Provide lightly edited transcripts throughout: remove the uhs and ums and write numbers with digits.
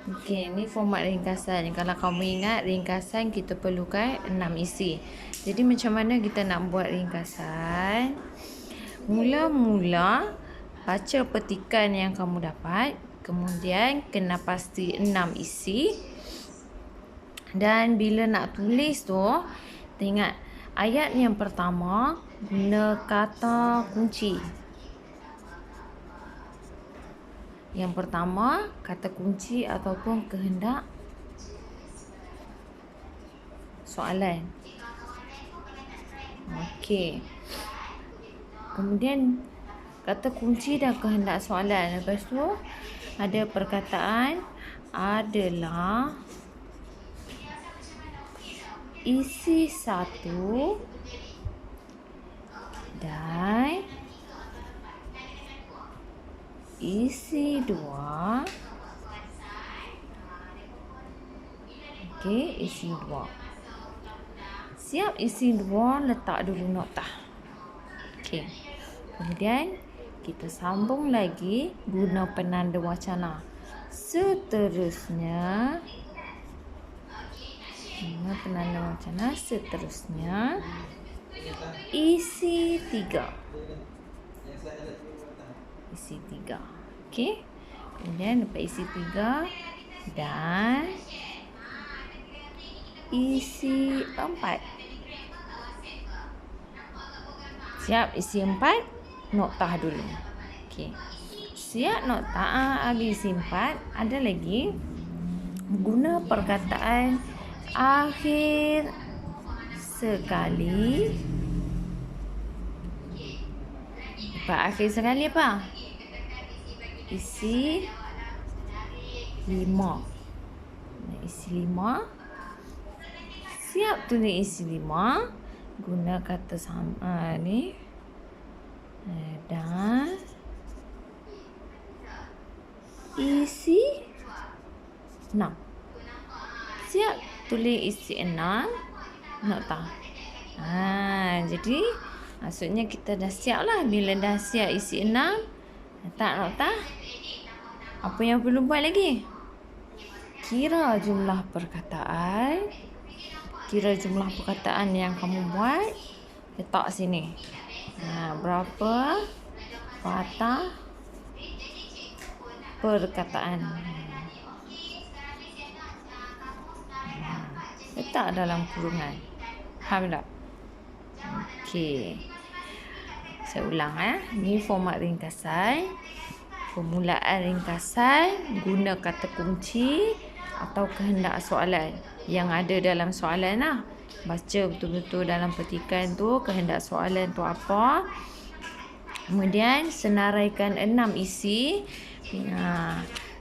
Okey, ni format ringkasan. Kalau kamu ingat, ringkasan kita perlukan 6 isi. Jadi macam mana kita nak buat ringkasan? Mula-mula baca petikan yang kamu dapat, kemudian kena pasti 6 isi. Dan bila nak tulis tu, tengok ayat yang pertama guna kata kunci. Yang pertama, kata kunci ataupun kehendak soalan. Okey. Kemudian kata kunci dan kehendak soalan. Lepas tu ada perkataan adalah isi satu dan isi dua. Okey, isi dua. Siap isi dua, letak dulu notah. Okey. Kemudian kita sambung lagi guna penanda wacana. Seterusnya guna penanda wacana. Seterusnya isi tiga. Isi tiga. Okey. Kemudian lepas isi tiga dan isi empat. Siap isi empat, notah dulu. Okey. Siap notah habis isi empat, ada lagi guna perkataan akhir sekali. Akhir sekali apa? Isi 5. Isi 5. Siap tulis isi 5. Guna kata sama ni. Dan isi 6. Siap tulis isi 6. Notah. Jadi maksudnya kita dah siap lah. Bila dah siap isi 6, letak notah. Apa yang perlu buat lagi? Kira jumlah perkataan. Kira jumlah perkataan yang kamu buat. Letak sini. Berapa patah perkataan. Letak dalam kurungan. Faham tak? Okey. Saya ulang Ni format ringkasan. Permulaan ringkasan guna kata kunci atau kehendak soalan yang ada dalam soalan lah. Baca betul-betul dalam petikan tu kehendak soalan tu apa. Kemudian senaraikan 6 isi.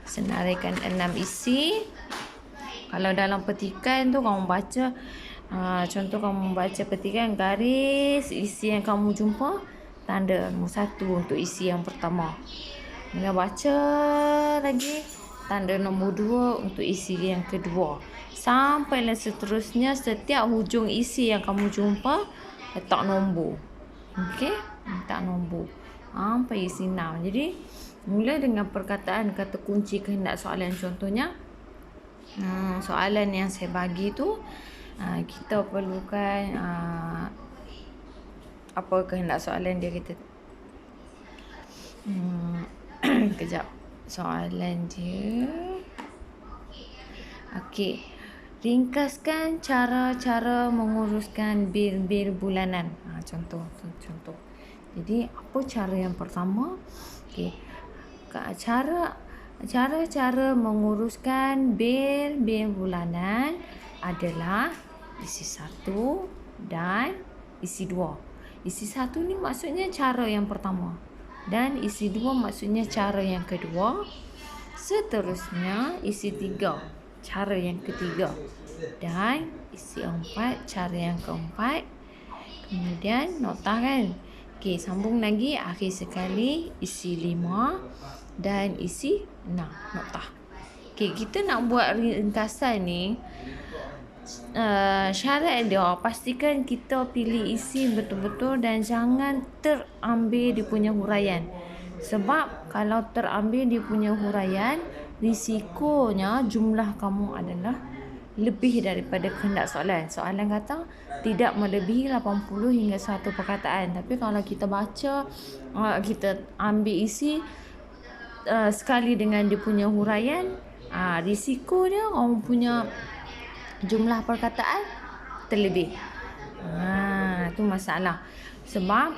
Senaraikan 6 isi. Kalau dalam petikan tu kamu baca, contoh kamu baca petikan, garis isi yang kamu jumpa, tanda nombor 1 untuk isi yang pertama. Bila baca lagi, tanda nombor 2 untuk isi yang kedua. Sampailah seterusnya, setiap hujung isi yang kamu jumpa, letak nombor. Okey, letak nombor. Sampai isi 6. Jadi, mula dengan perkataan kata kunci kehendak soalan. Contohnya, soalan yang saya bagi tu, kita perlukan apa kehendak soalan dia kita. Kejap. Soalan dia. Okey. Ringkaskan cara-cara menguruskan bil-bil bulanan. Contoh. Jadi, apa cara yang pertama? Okey. Cara-cara menguruskan bil-bil bulanan adalah isi 1 dan isi 2. Isi 1 ni maksudnya cara yang pertama. Dan isi 2 maksudnya cara yang kedua. Seterusnya isi 3, cara yang ketiga. Dan isi 4, cara yang keempat. Kemudian notah kan. Okey, sambung lagi akhir sekali isi 5 dan isi 6. Notah. Okey, kita nak buat ringkasan ni. Syarat dia, pastikan kita pilih isi betul-betul dan jangan terambil dia punya huraian. Sebab kalau terambil dia punya huraian, risikonya jumlah kamu adalah lebih daripada kehendak soalan. Soalan kata tidak melebihi 80 hingga 100 perkataan. Tapi kalau kita baca, kita ambil isi sekali dengan dia punya huraian, risiko dia kamu punya jumlah perkataan terlebih. Itu masalah. Sebab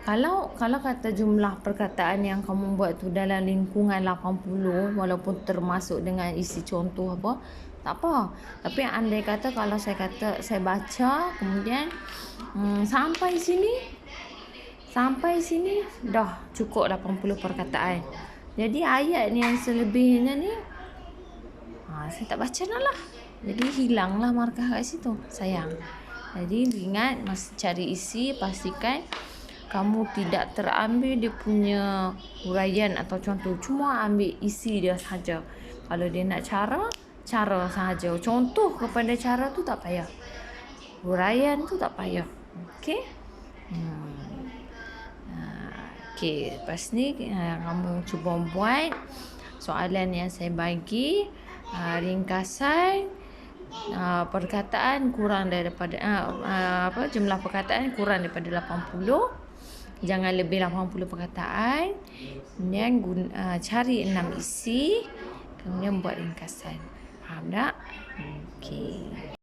kalau kata jumlah perkataan yang kamu buat tu dalam lingkungan 80, walaupun termasuk dengan isi contoh apa, tak apa. Tapi andai kata kalau saya baca kemudian sampai sini dah cukup 80 perkataan. Jadi ayat ni yang selebihnya ni saya tak baca dah lah. Jadi hilanglah markah kat situ. Sayang. Jadi ingat masa cari isi, pastikan kamu tidak terambil dia punya huraian atau contoh. Cuma ambil isi dia sahaja. Kalau dia nak cara sahaja. Contoh kepada cara tu tak payah. Huraian tu tak payah. Okey? Okey, lepas ni kamu cuba buat soalan yang saya bagi, ringkasan perkataan kurang daripada jumlah perkataan kurang daripada 80, jangan lebih 80 perkataan. Kemudian cari 6 isi, kemudian buat ringkasan. Faham tak? Okey.